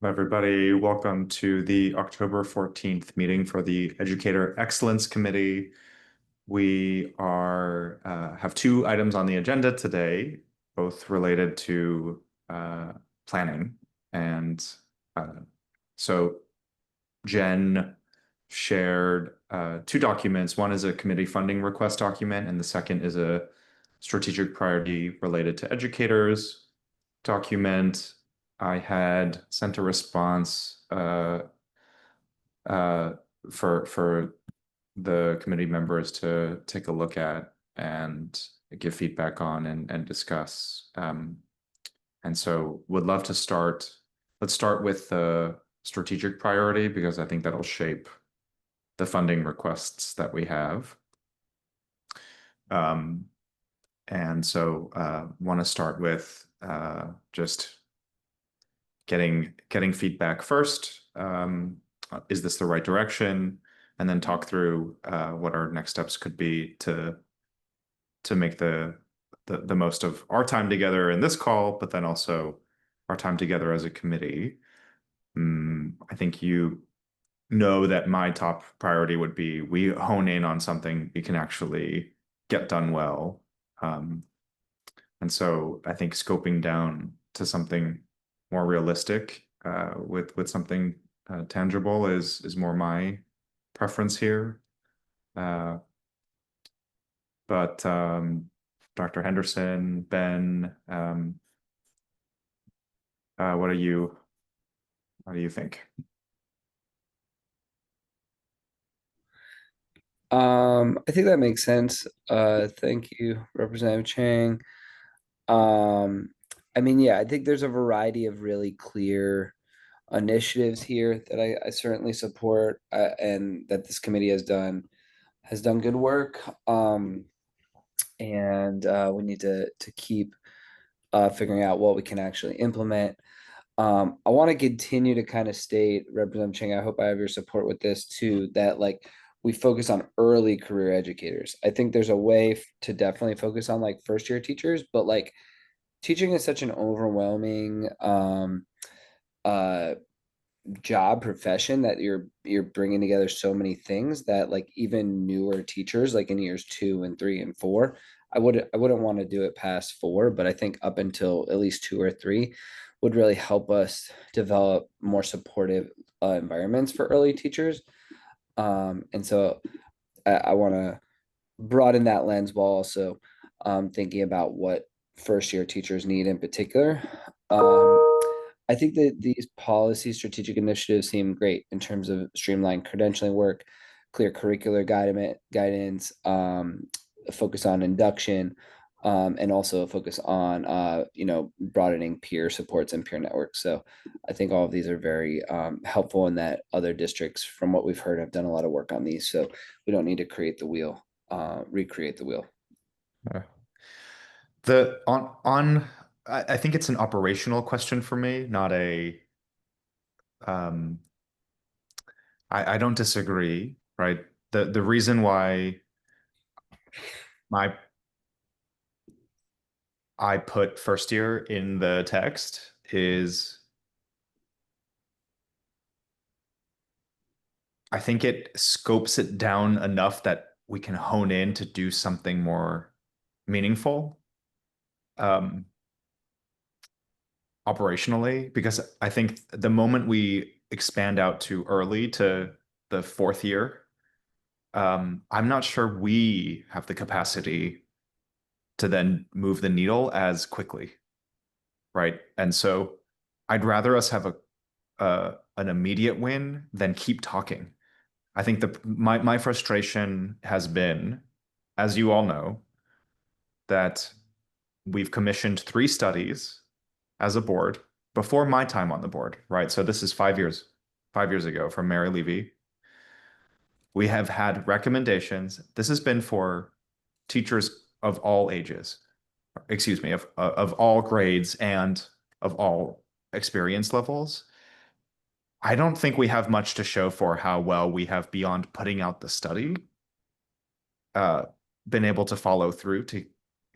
Everybody, welcome to the October 14th meeting for the Educator Excellence Committee. We have two items on the agenda today, both related to planning. And so Jen shared two documents. One is a committee funding request document, and the second is a strategic priority related to educators document. I had sent a response uh, for the committee members to take a look at and give feedback on and discuss. And so would love to start. Let's start with the strategic priority because I think that'll shape the funding requests that we have. And so want to start with just getting feedback first. Is this the right direction? And then talk through what our next steps could be to make the most of our time together in this call, but then also our time together as a committee. I think you know that my top priority would be we hone in on something we can actually get done well. And so I think scoping down to something more realistic with something tangible is more my preference here. But Dr. Henderson, Ben, what do you think? I think that makes sense. Thank you, Representative Chang. I mean, yeah, I think there's a variety of really clear initiatives here that I certainly support, and that this committee has done good work. And we need to keep figuring out what we can actually implement. I want to continue to kind of state, Representative Chang, I hope I have your support with this too, that like we focus on early career educators. I think there's a way to definitely focus on like first year teachers, but like teaching is such an overwhelming uh job profession that you're bringing together so many things that like even newer teachers like in years 2 and 3 and 4, I wouldn't want to do it past 4, but I think up until at least 2 or 3 would really help us develop more supportive environments for early teachers. And so I want to broaden that lens while also thinking about what first year teachers need in particular. I think that these policy strategic initiatives seem great in terms of streamlined credentialing work, clear curricular guidance, focus on induction, and also a focus on broadening peer supports and peer networks. So I think all of these are very helpful, in that other districts, from what we've heard, have done a lot of work on these. So we don't need to recreate the wheel. Uh, the on I think it's an operational question for me, not a um, I don't disagree, right? The reason why my I put first year in the text is I think it scopes it down enough that we can hone in to do something more meaningful operationally, because I think the moment we expand out too early to the fourth year, I'm not sure we have the capacity to then move the needle as quickly, right? And so I'd rather us have an immediate win than keep talking. I think my frustration has been, as you all know, that we've commissioned 3 studies as a board before my time on the board, right? So this is 5 years ago from Mary Levy. We have had recommendations. This has been for teachers of all ages, excuse me, of all grades and of all experience levels. I don't think we have much to show for how well we have, beyond putting out the study, uh, been able to follow through to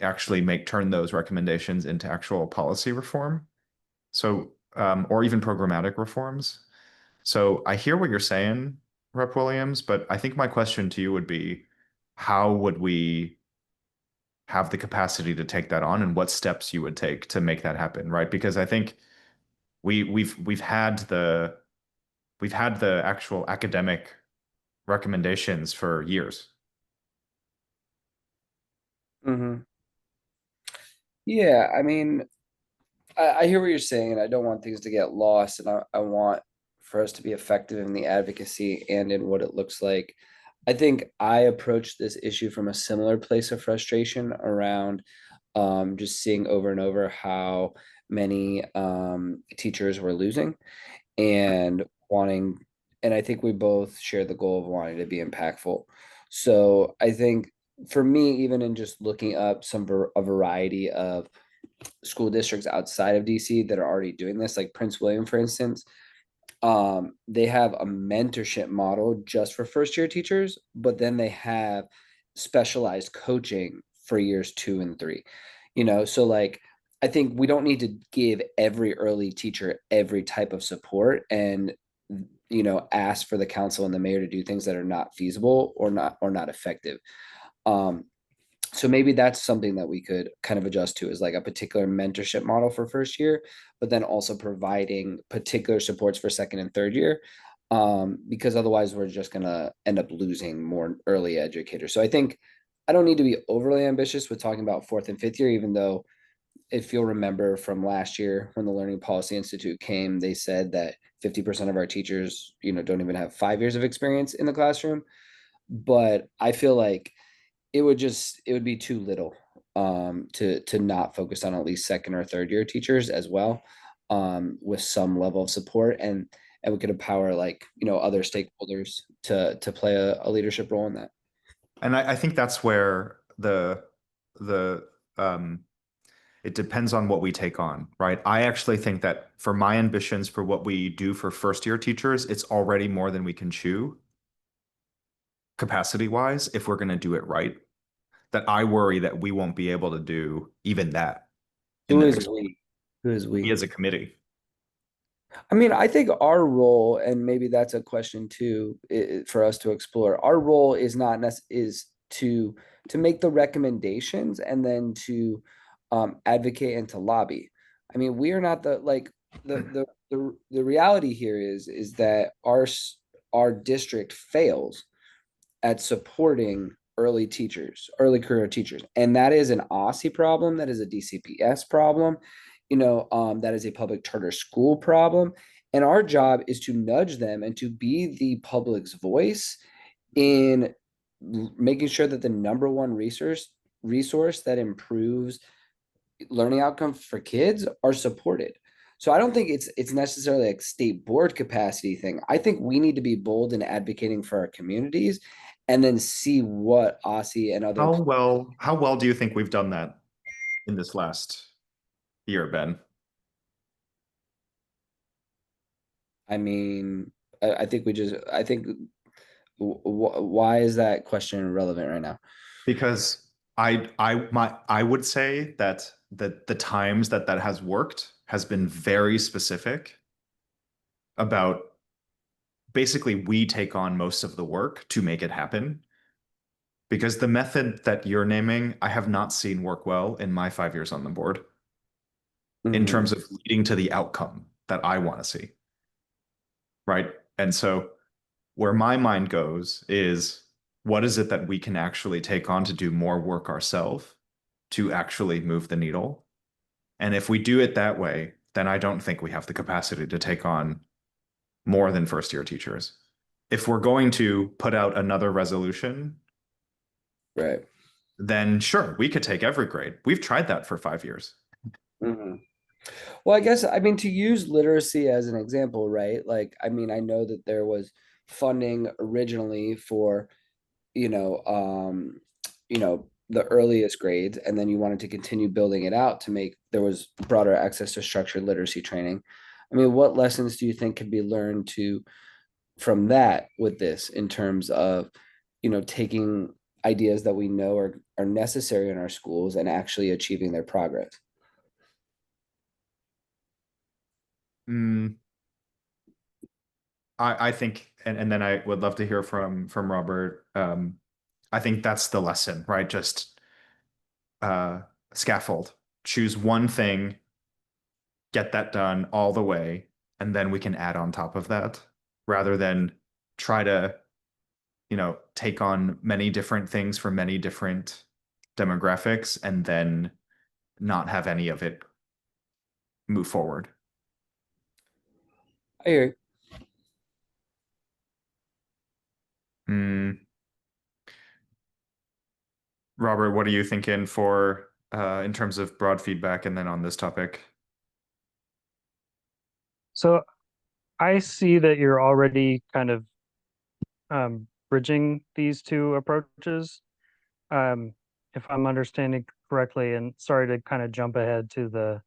actually turn those recommendations into actual policy reform. So or even programmatic reforms. So I hear what you're saying, Rep. Williams, but I think my question to you would be, how would we have the capacity to take that on, and what steps you would take to make that happen, right? Because I think we've had the actual academic recommendations for years. Hmm. Yeah, I mean, I hear what you're saying, and I don't want things to get lost, and I want for us to be effective in the advocacy and in what it looks like. I think I approached this issue from a similar place of frustration around just seeing over and over how many teachers were losing and wanting, and I think we both share the goal of wanting to be impactful. So I think for me, even in just looking up a variety of school districts outside of DC that are already doing this, like Prince William, for instance, they have a mentorship model just for first year teachers, but then they have specialized coaching for years 2 and 3. So like I think we don't need to give every early teacher every type of support and ask for the council and the mayor to do things that are not feasible or not effective. Um, so maybe that's something that we could kind of adjust to, is like a particular mentorship model for first year, but then also providing particular supports for second and third year, because otherwise we're just going to end up losing more early educators. So I think I don't need to be overly ambitious with talking about fourth and fifth year, even though if you'll remember from last year when the Learning Policy Institute came, they said that 50% of our teachers, don't even have 5 years of experience in the classroom. But I feel like it would be too little to not focus on at least second or third year teachers as well, with some level of support, and we could empower like other stakeholders to play a leadership role in that. And I think that's where the it depends on what we take on, right? I actually think that for my ambitions for what we do for first year teachers, it's already more than we can chew capacity wise if we're going to do it right. That I worry that we won't be able to do even that in Who the is next we? Who is we we? as a committee. I mean, I think our role, and maybe that's a question too, for us to explore. Our role is not is to make the recommendations and then to advocate and to lobby. I mean, we are not the like the reality here is that our district fails at supporting early career teachers. And that is an OSSI problem, that is a DCPS problem, that is a public charter school problem. And our job is to nudge them and to be the public's voice in making sure that the number one resource that improves learning outcomes for kids are supported. So I don't think it's necessarily a state board capacity thing. I think we need to be bold in advocating for our communities and then see what Aussie and other How well do you think we've done that in this last year, Ben? I mean, I think I think why is that question relevant right now? Because I would say that the times that that has worked has been very specific about basically we take on most of the work to make it happen. Because the method that you're naming, I have not seen work well in my 5 years on the board in Hmm. terms of leading to the outcome that I want to see. Right. And so where my mind goes is what is it that we can actually take on to do more work ourselves to actually move the needle? And if we do it that way, then I don't think we have the capacity to take on more than first year teachers. If we're going to put out another resolution, Right. then sure, we could take every grade. We've tried that for 5 years. Hmm. Well, I guess I mean to use literacy as an example, right? Like, I mean, I know that there was funding originally for you know, um, the earliest grades, and then you wanted to continue building it out to make there was broader access to structured literacy training. I mean, what lessons do you think could be learned to from that with this in terms of, taking ideas that we know are necessary in our schools and actually achieving their progress? Mm, I think, and then I would love to hear from Robert. I think that's the lesson, right? Just uh, scaffold. Choose one thing, get that done all the way, and then we can add on top of that, rather than try to, take on many different things for many different demographics and then not have any of it move forward. I hear. Mm, Robert, what are you thinking for in terms of broad feedback and then on this topic? So I see that you're already kind of bridging these two approaches. Um, if I'm understanding correctly, and sorry to kind of jump ahead to the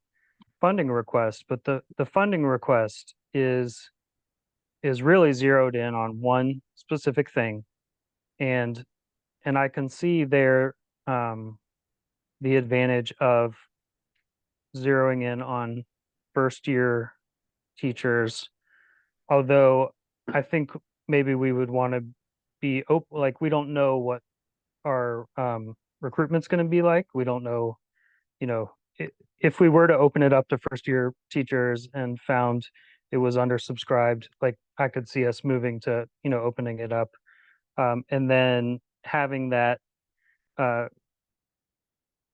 funding request, but the funding request is really zeroed in on one specific thing, and I can see there um, the advantage of zeroing in on first year teachers, although I think maybe we would want to be open, like we don't know what our recruitment's going to be like. We don't know, you know, if we were to open it up to first year teachers and found it was undersubscribed, like I could see us moving to, opening it up, and then having that uh,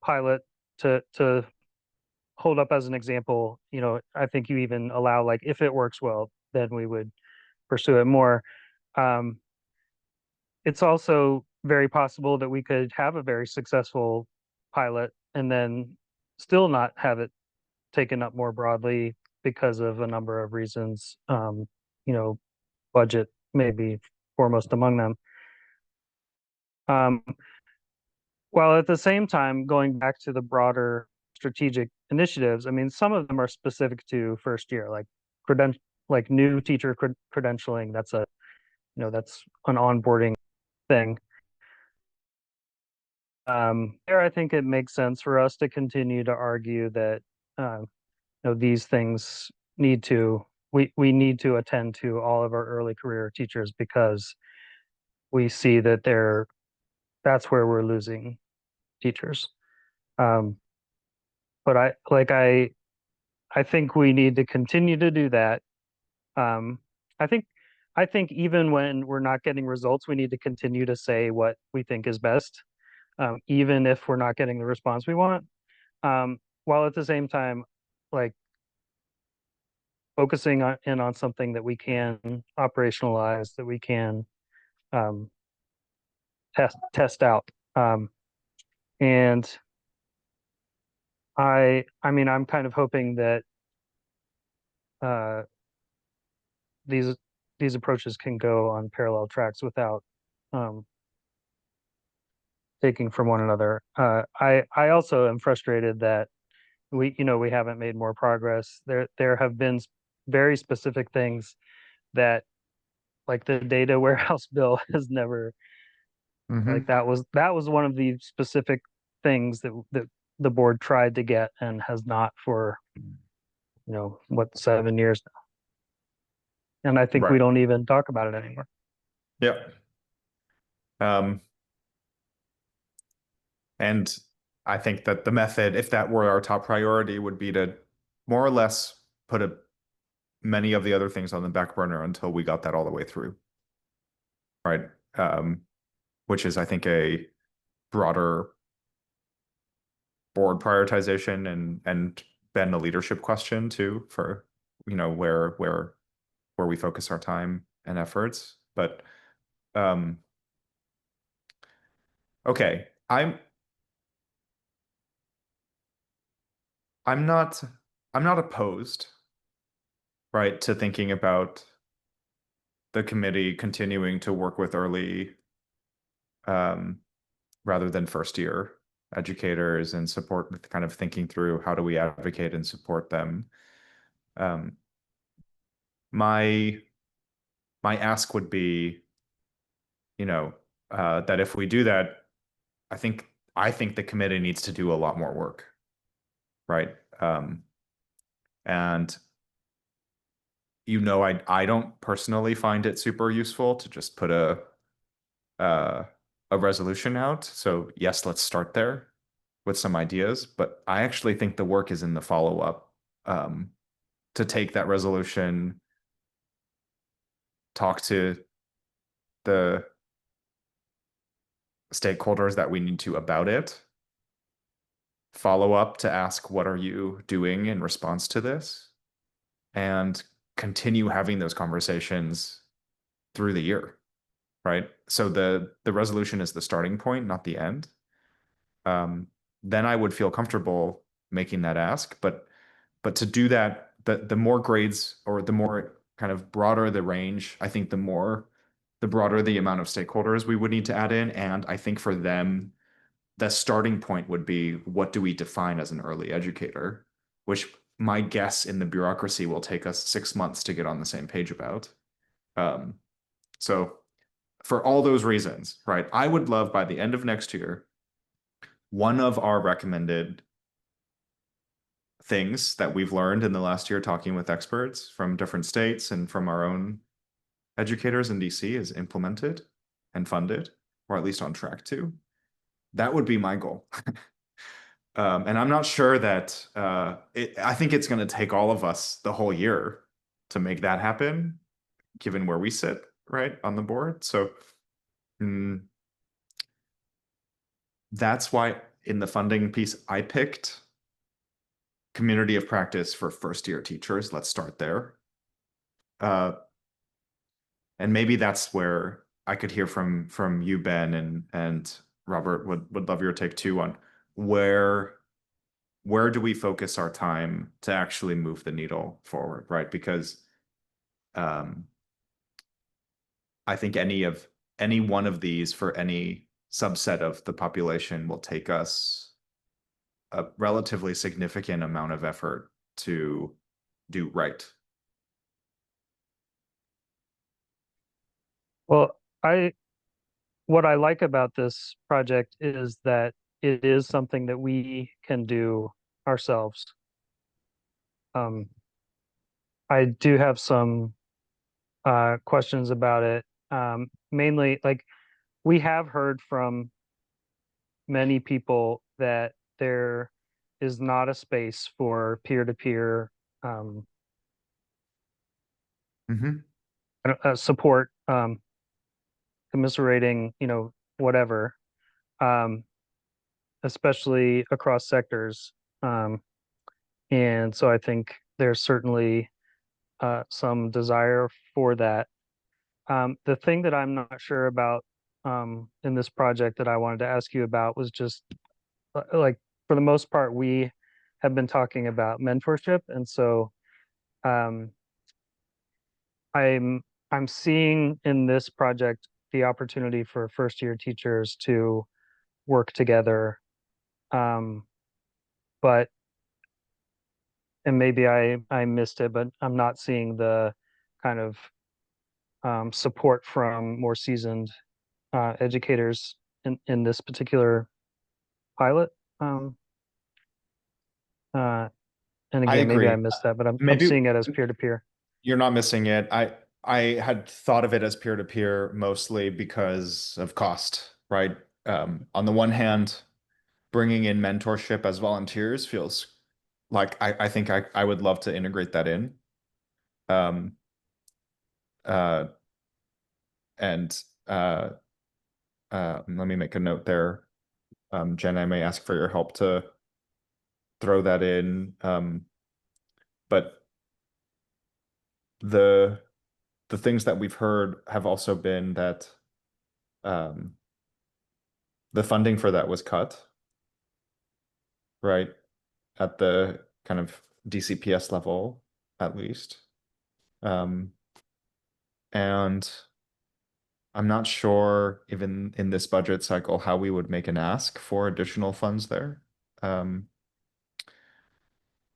pilot to hold up as an example. I think you even allow, like, if it works well, then we would pursue it more. Um, it's also very possible that we could have a very successful pilot and then still not have it taken up more broadly because of a number of reasons. You know, budget maybe foremost among them. Um, while at the same time, going back to the broader strategic initiatives, I mean, some of them are specific to first year, like like new teacher credentialing. That's an onboarding thing. There, I think it makes sense for us to continue to argue that these things we need to attend to all of our early career teachers, because we see that that's where we're losing teachers. Um, but I think we need to continue to do that. Um, I think I think even when we're not getting results, we need to continue to say what we think is best, even if we're not getting the response we want. While at the same time, like, focusing on something that we can operationalize, that we can um, test out. And I mean, I'm kind of hoping that uh, these these approaches can go on parallel tracks without um, taking from one another. I also am frustrated that we haven't made more progress. There have been very specific things that, like the data warehouse bill, has never, like, Hmm. that was one of the specific things that the board tried to get and has not for what, 7 years now. And I think we Right. don't even talk about it anymore. Yep. Um, and I think that the method, if that were our top priority, would be to more or less put many of the other things on the back burner until we got that all the way through, right? Which is, I think, a broader board prioritization and been a leadership question too, for where we focus our time and efforts. But um, okay, I'm not I'm not opposed, right, to thinking about the committee continuing to work with early um, rather than first year educators and support, with kind of thinking through how do we advocate and support them. Um, my my ask would be, that if we do that, I think the committee needs to do a lot more work, right? And I don't personally find it super useful to just put uh, a resolution out. So yes, let's start there with some ideas. But I actually think the work is in the follow-up, um, to take that resolution, talk to the stakeholders that we need to about it, follow up to ask, what are you doing in response to this? And continue having those conversations through the year, right? So the resolution is the starting point, not the end. Then I would feel comfortable making that ask. But to do that, the more grades, or the more kind of broader the range, I think the broader the amount of stakeholders we would need to add in. And I think for them, the starting point would be, what do we define as an early educator? Which my guess in the bureaucracy will take us 6 months to get on the same page about. Um, so for all those reasons, right, I would love by the end of next year, one of our recommended things that we've learned in the last year talking with experts from different states and from our own educators in DC is implemented and funded, or at least on track to. That would be my goal. And I'm not sure that I think it's going to take all of us the whole year to make that happen, given where we sit, right, on the board. So that's why in the funding piece, I picked community of practice for first year teachers. Let's start there. And maybe that's where I could hear from you, Ben, and Robert, would love your take too on where do we focus our time to actually move the needle forward, right? Because I think any one of these for any subset of the population will take us a relatively significant amount of effort to do right. Well, what I like about this project is that it is something that we can do ourselves. I do have some questions about it. Mainly, like, we have heard from many people that there is not a space for peer-to-peer Mhm. support, commiserating, whatever, um, especially across sectors. And so I think there's certainly some desire for that. The thing that I'm not sure about in this project that I wanted to ask you about was just like, for the most part, we have been talking about mentorship, and so um, I'm I'm seeing in this project the opportunity for first year teachers to work together. Um, but and maybe I missed it, but I'm not seeing the kind of support from more seasoned educators in this particular pilot. Um, uh, and I again, maybe I agree. missed that, but I'm Maybe seeing it as peer to peer. you're not missing it. I had thought of it as peer-to-peer mostly because of cost, right? On the one hand, bringing in mentorship as volunteers feels like I think I would love to integrate that in. Um, uh, and let me make a note there. Jen, I may ask for your help to throw that in. But the the things that we've heard have also been that um, the funding for that was cut, right? At the kind of DCPS level, at least. Um, and I'm not sure, even in this budget cycle, how we would make an ask for additional funds there. Um,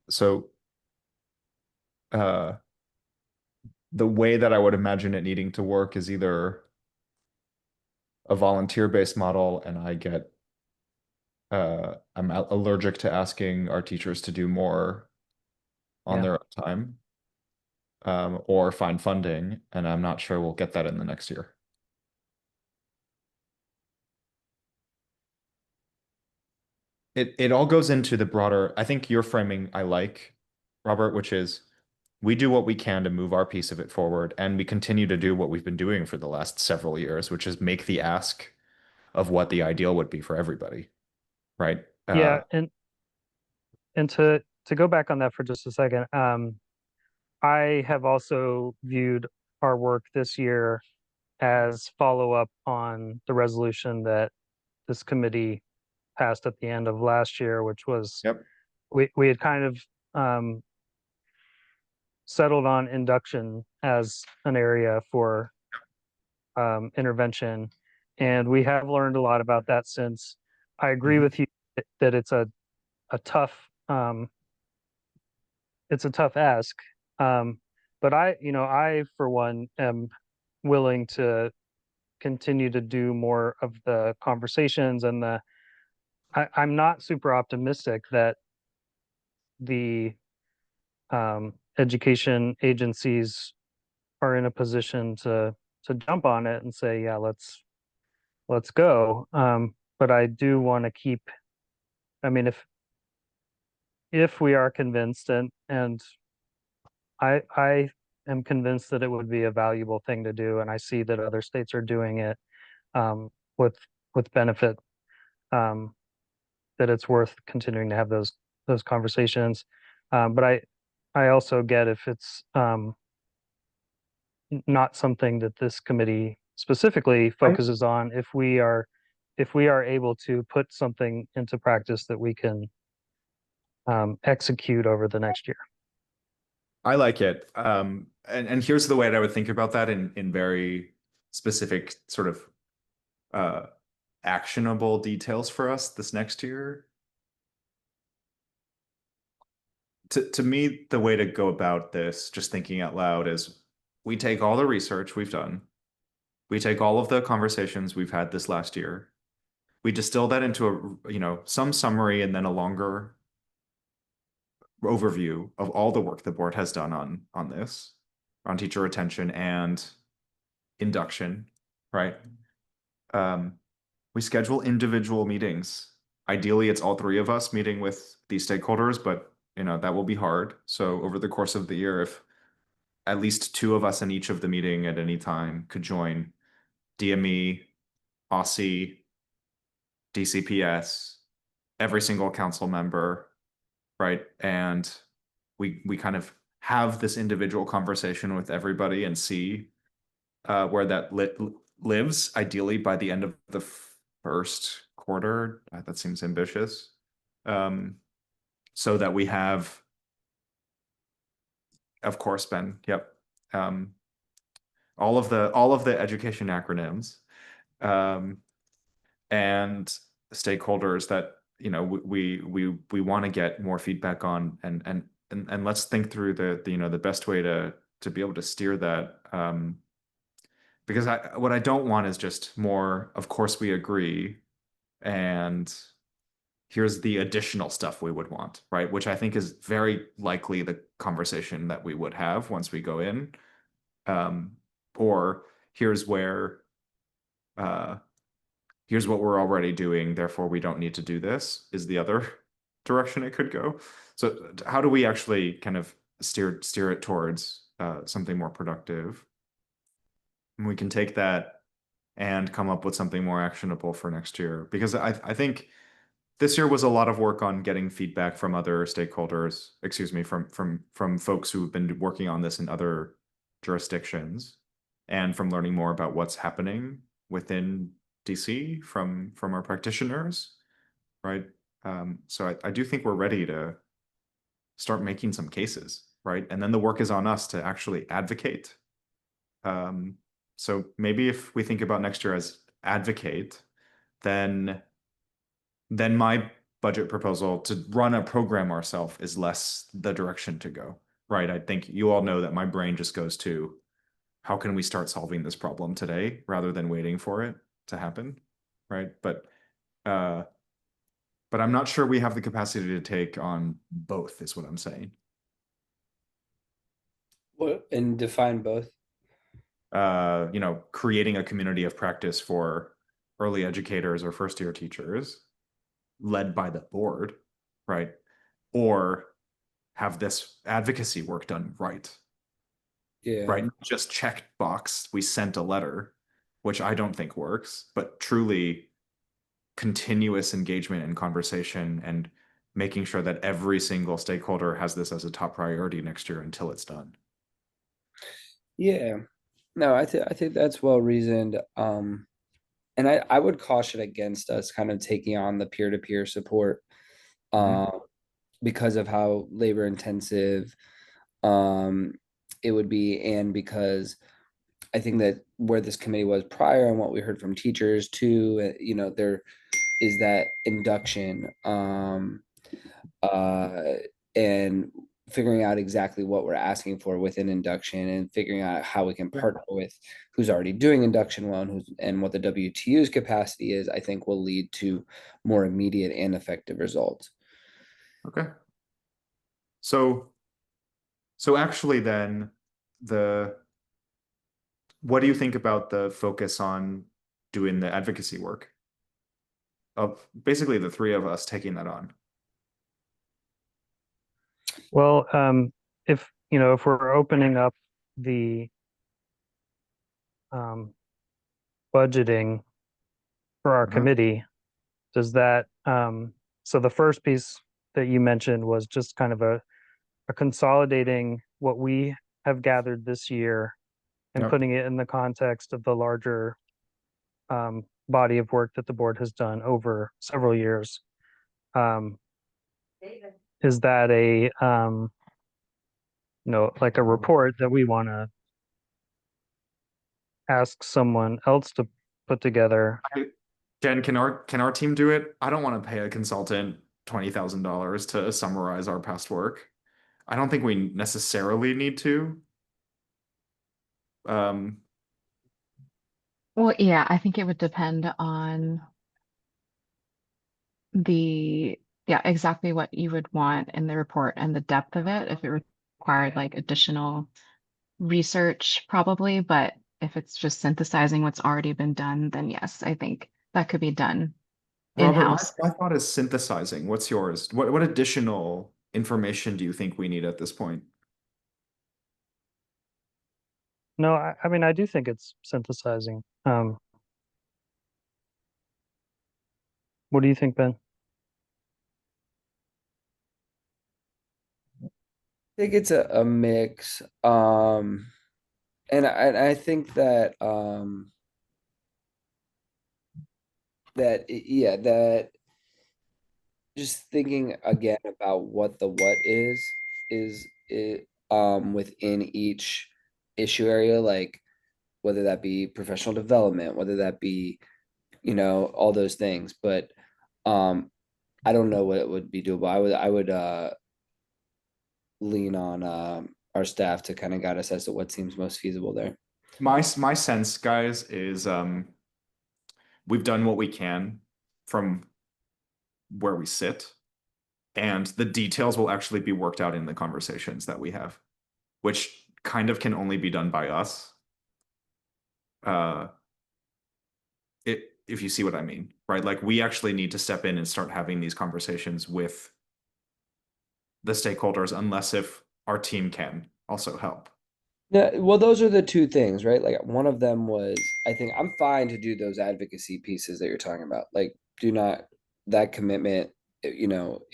so uh, the way that I would imagine it needing to work is either a volunteer-based model, and I'm allergic to asking our teachers to do more on Yeah. their own time. or find funding, and I'm not sure we'll get that in the next year. It all goes into the broader, I think your framing I like, Robert, which is we do what we can to move our piece of it forward, and we continue to do what we've been doing for the last several years, which is make the ask of what the ideal would be for everybody, right? Yeah, and to go back on that for just a second, I have also viewed our work this year as follow-up on the resolution that this committee passed at the end of last year, which was Yep. we had kind of settled on induction as an area for intervention, and we have learned a lot about that since. I agree with you that a tough it's a tough ask, but I for one am willing to continue to do more of the conversations and I'm not super optimistic that the education agencies are in a position to jump on it and say, yeah, let's go. But I do want to keep. I mean, if we are convinced, and I am convinced that it would be a valuable thing to do, and I see that other states are doing it um, with benefit. That it's worth continuing to have those conversations. But I also get if it's not something that this committee specifically focuses on, if we are able to put something into practice that we can execute over the next year. I like it. And here's the way that I would think about that in very specific sort of uh, actionable details for us this next year. To me, the way to go about this, just thinking out loud, is we take all the research we've done, we take all of the conversations we've had this last year, we distill that into some summary and then a longer overview of all the work the board has done on this, on teacher retention and induction, right? We schedule individual meetings. Ideally, it's all three of us meeting with these stakeholders, but that will be hard. So over the course of the year, if at least two of us in each of the meeting at any time could join DME, OSSI, DCPS, every single council member, right? And we kind of have this individual conversation with everybody and see where that lives, ideally by the end of the first quarter. That seems ambitious. So that we have, of course, Ben, yep. All of the education acronyms, and stakeholders that we want to get more feedback on, and let's think through the best way to be able to steer that. Because what I don't want is just more, of course we agree, and here's the additional stuff we would want, right? Which I think is very likely the conversation that we would have once we go in. Or here's where here's what we're already doing, therefore we don't need to do this, is the other direction it could go. So how do we actually kind of steer it towards something more productive? And we can take that and come up with something more actionable for next year. Because I think this year was a lot of work on getting feedback from other stakeholders, excuse me, from folks who've been working on this in other jurisdictions, and from learning more about what's happening within DC from our practitioners, right? So I do think we're ready to start making some cases, right? And then the work is on us to actually advocate. So maybe if we think about next year as advocate, then my budget proposal to run a program ourselves is less the direction to go, right? I think you all know that my brain just goes to how can we start solving this problem today rather than waiting for it to happen, right? But I'm not sure we have the capacity to take on both, is what I'm saying. What, and define both? Creating a community of practice for early educators or first year teachers led by the board, right? Or have this advocacy work done right, Yeah. right? Not just checked box, we sent a letter, which I don't think works, but truly continuous engagement and conversation and making sure that every single stakeholder has this as a top priority next year until it's done. Yeah. No, I think that's well reasoned. And I would caution against us kind of taking on the peer-to-peer support Mhm. uh, because of how labor intensive um it would be, and because I think that where this committee was prior and what we heard from teachers too, there is that induction uh and figuring out exactly what we're asking for within induction and figuring out how we can Yeah. partner with who's already doing induction well and what the WTU's capacity is, I think will lead to more immediate and effective results. Okay. So actually then the what do you think about the focus on doing the advocacy work of basically the three of us taking that on? Well, if if we're opening up the um, budgeting for our Uh-huh. committee, does that so the first piece that you mentioned was just kind of a consolidating what we have gathered this year and Yep. putting it in the context of the larger body of work that the board has done over several years. Um, is that a like a report that we want to ask someone else to put together? Jen, can our team do it? I don't want to pay a consultant $20,000 to summarize our past work. I don't think we necessarily need to. Um, Well, yeah, I think it would depend on the, yeah, exactly what you would want in the report and the depth of it. If it required like additional research, probably, but if it's just synthesizing what's already been done, then yes, I think that could be done Robert, my, in-house. my thought is synthesizing. What's yours? What additional information do you think we need at this point? No, I mean I do think it's synthesizing. What do you think, Ben? I think it's a mix. And I think that yeah, that just thinking again about what the what is it within each issue area, like whether that be professional development, whether that be, all those things. But um I don't know what it would be doable. I would lean on our staff to kind of guide us as to what seems most feasible there. My sense, guys, is we've done what we can from where we sit, and the details will actually be worked out in the conversations that we have, which kind of can only be done by us. Uh, if you see what I mean, right? Like we actually need to step in and start having these conversations with the stakeholders, unless if our team can also help. Yeah, well, those are the two things, right? Like one of them was, I think I'm fine to do those advocacy pieces that you're talking about. Like, do not that commitment, in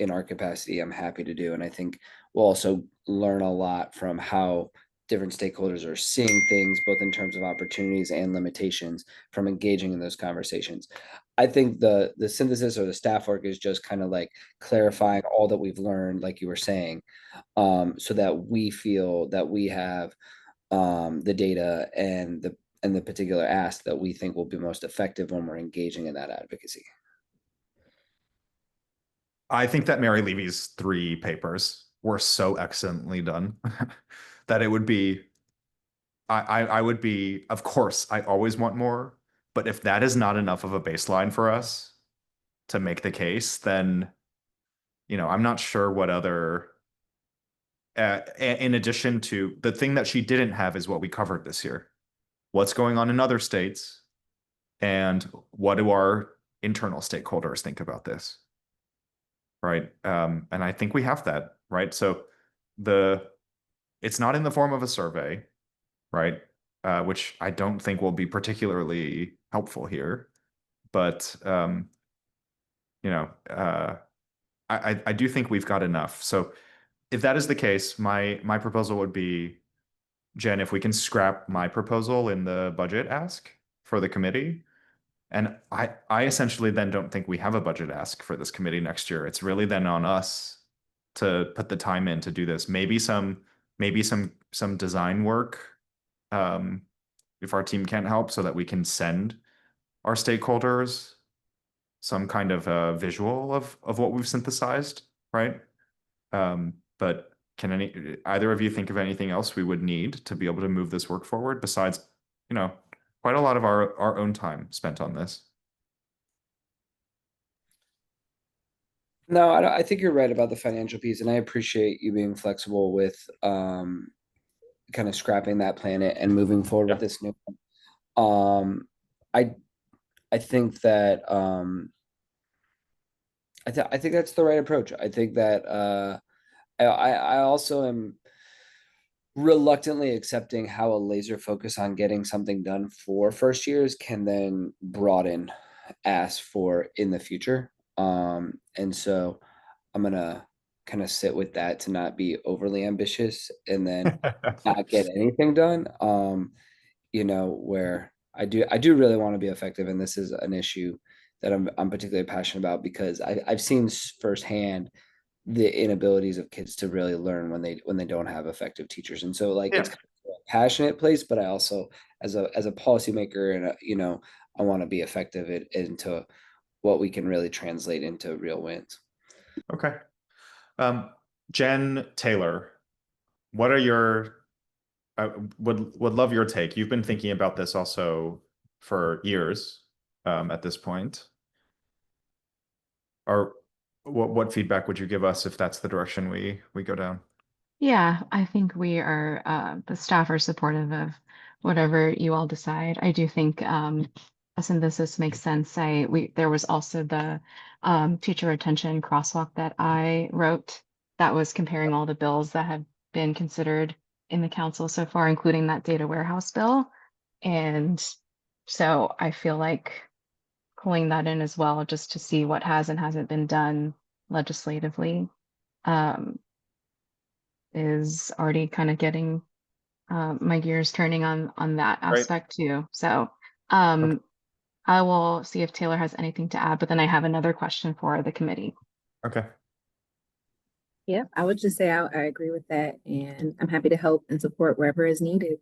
our capacity, I'm happy to do. And I think we'll also learn a lot from how different stakeholders are seeing things, both in terms of opportunities and limitations from engaging in those conversations. I think the synthesis or the staff work is just kind of like clarifying all that we've learned, like you were saying, so that we feel that we have the data and the particular ask that we think will be most effective when we're engaging in that advocacy. I think that Mary Levy's three papers were so excellently done that it would be I would be, of course, I always want more, but if that is not enough of a baseline for us to make the case, then I'm not sure what other in addition to the thing that she didn't have is what we covered this year. What's going on in other states, and what do our internal stakeholders think about this? Right. And I think we have that, right? So it's not in the form of a survey, right? Which I don't think will be particularly helpful here. But I do think we've got enough. So if that is the case, my proposal would be, Jen, if we can scrap my proposal in the budget ask for the committee. And I essentially then don't think we have a budget ask for this committee next year. It's really then on us to put the time in to do this. Maybe some design work, if our team can't help, so that we can send our stakeholders some kind of a visual of what we've synthesized, right? But can either of you think of anything else we would need to be able to move this work forward besides, quite a lot of our own time spent on this? No, I think you're right about the financial piece, and I appreciate you being flexible with kind of scrapping that planet and moving forward with this new one. I think that I think that's the right approach. I think that I also am reluctantly accepting how a laser focus on getting something done for first years can then broaden ask for in the future. And so I'm gonna kind of sit with that to not be overly ambitious and then not get anything done. Where I do really want to be effective, and this is an issue that I'm particularly passionate about because I've seen firsthand the inabilities of kids to really learn when they don't have effective teachers. And so like it's kind of a passionate place, but I also as a policymaker and I want to be effective into what we can really translate into real wins. Okay. Jen, Taylor, what are your I would love your take. You've been thinking about this also for years, at this point. Or what feedback would you give us if that's the direction we go down? Yeah, I think we are, the staff are supportive of whatever you all decide. I do think a synthesis makes sense. There was also the teacher retention crosswalk that I wrote that was comparing all the bills that have been considered in the council so far, including that data warehouse bill. And so I feel like pulling that in as well, just to see what has and hasn't been done legislatively. Um, is already kind of getting my gears turning on that Right. aspect too. So Okay. I will see if Taylor has anything to add, but then I have another question for the committee. Okay. Yeah, I would just say I agree with that, and I'm happy to help and support wherever is needed.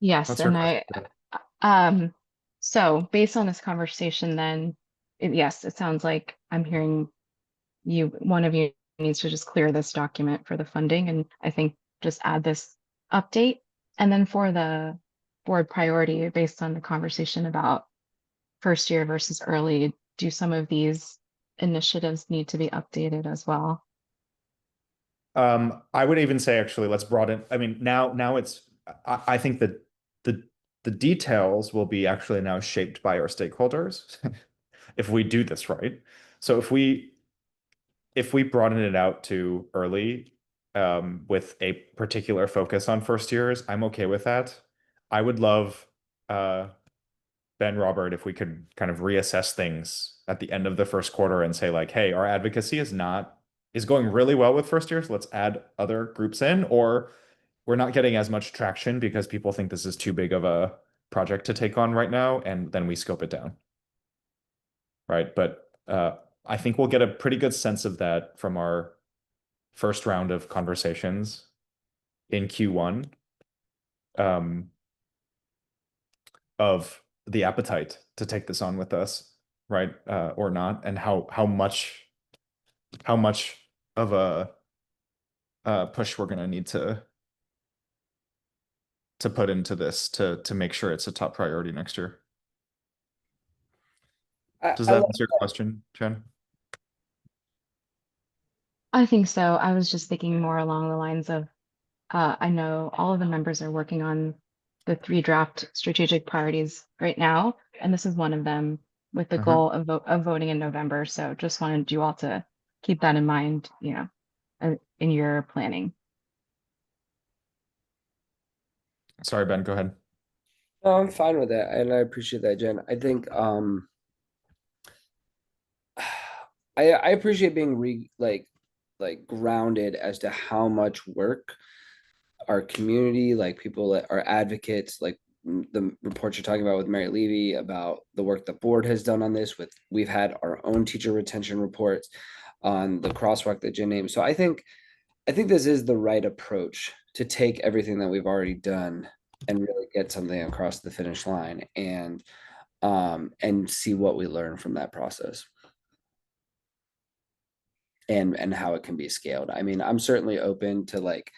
Yes, What's your and question? so based on this conversation, then yes, it sounds like I'm hearing one of you needs to just clear this document for the funding, and I think just add this update. And then for the board priority, based on the conversation about first year versus early, do some of these initiatives need to be updated as well? I would even say actually let's broaden. I mean, now it's I think that the details will be actually now shaped by our stakeholders if we do this right. So if we broaden it out to early, with a particular focus on first years, I'm okay with that. I would love, Ben, Robert, if we could kind of reassess things at the end of the first quarter and say like, hey, our advocacy is going really well with first years. Let's add other groups in, or we're not getting as much traction because people think this is too big of a project to take on right now, and then we scope it down. Right. But I think we'll get a pretty good sense of that from our first round of conversations in Q1, of the appetite to take this on with us, right? Or not, and how much of a push we're gonna need to put into this to make sure it's a top priority next year. Does I that love answer your question, Jen? I think so. I was just thinking more along the lines of, I know all of the members are working on the 3 draft strategic priorities right now, and this is one of them with the Uh-huh. goal of voting in November. So just wanted you all to keep that in mind, in your planning. Sorry, Ben, go ahead. No, I'm fine with that, and I appreciate that, Jen. I think I appreciate being like grounded as to how much work our community, like people that are advocates, like the reports you're talking about with Mary Levy, about the work the board has done on this. We've had our own teacher retention reports on the crosswalk that Jen named. So I think this is the right approach to take everything that we've already done and really get something across the finish line and see what we learn from that process and how it can be scaled. I mean, I'm certainly open to like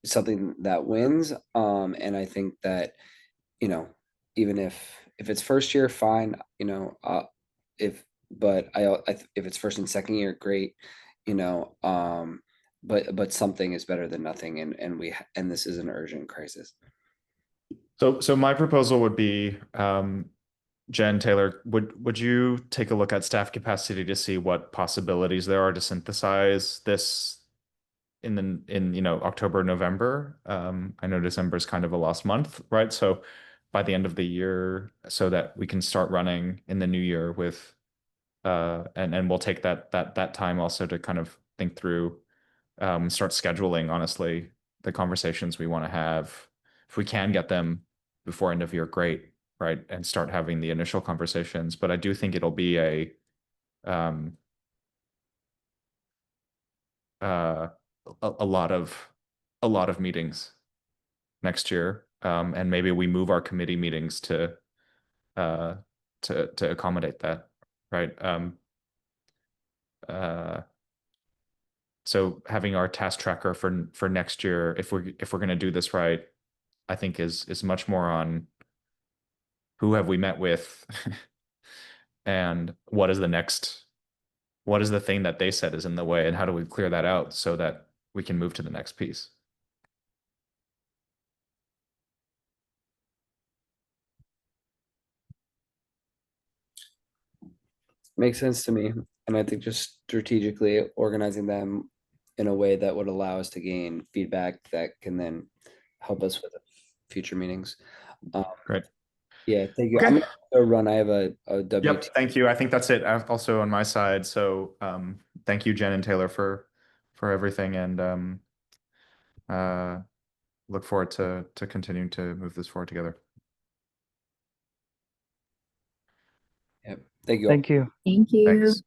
something that wins. And I think that, even if it's first year, fine, if but if it's first and second year, great, but something is better than nothing, and this is an urgent crisis. So my proposal would be, Jen, Taylor, would you take a look at staff capacity to see what possibilities there are to synthesize this in October, November? I know December is kind of a lost month, right? So by the end of the year, so that we can start running in the new year with and we'll take that time also to kind of think through, start scheduling, honestly, the conversations we want to have. If we can get them before end of year, great, right? And start having the initial conversations. But I do think it'll be um uh a lot of meetings next year. And maybe we move our committee meetings uh to accommodate that, right? Uh So having our task tracker for next year, if we're going to do this right, I think is much more on who have we met with and what is the thing that they said is in the way, and how do we clear that out so that we can move to the next piece. Makes sense to me. And I think just strategically organizing them in a way that would allow us to gain feedback that can then help us with future meetings. Great. Yeah, thank you. Okay. I'm gonna go run. I have a WT. Yep. Thank you. I think that's it. Also on my side. So thank you, Jen and Taylor, for everything, and uh, look forward to continuing to move this forward together. Yep. Thank you all. Thank you. Thank you. Thanks.